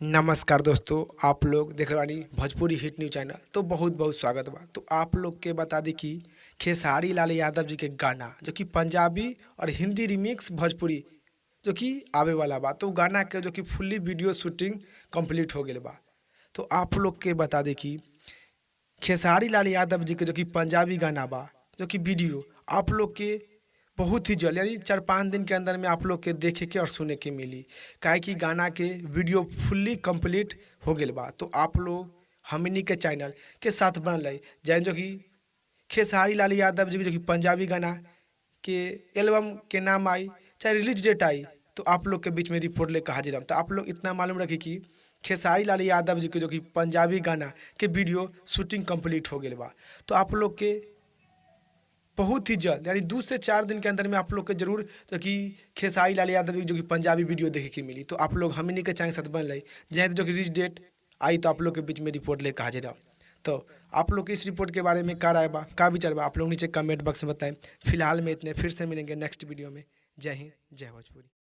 नमस्कार दोस्तों, आप लोग देख रहे बानी भोजपुरी हिट न्यूज चैनल। तो बहुत बहुत स्वागत बा। तो आप लोग के बता दी कि खेसारी लाल यादव जी के गाना जो कि पंजाबी और हिंदी रिमिक्स भोजपुरी जो कि आवे वाला बा, तो गाना के जो कि फुल्ली वीडियो शूटिंग कंप्लीट हो गई बा। तो आप लोग के बता दी कि खेसारी लाल यादव जी के जो कि पंजाबी गाना बा, जो कि वीडियो आप लोग के बहुत ही जल्द यानी 4-5 दिन के अंदर में आप लोग के देखे के और सुने के मिली। काहे कि गाना के वीडियो फुल्ली कंप्लीट हो गई बा। तो आप लोग हमनी के चैनल के साथ बनल रही जैन जो कि खेसारी लाल यादव जी के जो कि पंजाबी गाना के एल्बम के नाम आई चाहे रिलीज डेट आई, तो आप लोग के बीच में रिपोर्ट लेकर हाजिर हम। तो आप लोग इतना मालूम रखी कि खेसारी लाल यादव जी के जो कि पंजाबी गाना के वीडियो शूटिंग कंप्लीट हो गई बा। तो आप लोग के बहुत ही जल्द यानी 2 से 4 दिन के अंदर में आप लोग के जरूर जो कि खेसारी लाल यादव की जो कि पंजाबी वीडियो देखे के मिली। तो आप लोग हमनी के चैनल साथ बन रही जहाँ जो कि रिलीज डेट आई, तो आप लोग के बीच में रिपोर्ट लेकर हाजिर हम। तो आप लोग की इस रिपोर्ट के बारे में क्या राय बा, क्या विचार बा, आप लोग नीचे कमेंट बॉक्स में बताएं। फिलहाल में इतने, फिर से मिलेंगे नेक्स्ट वीडियो में। जय हिंद, जय भोजपुरी।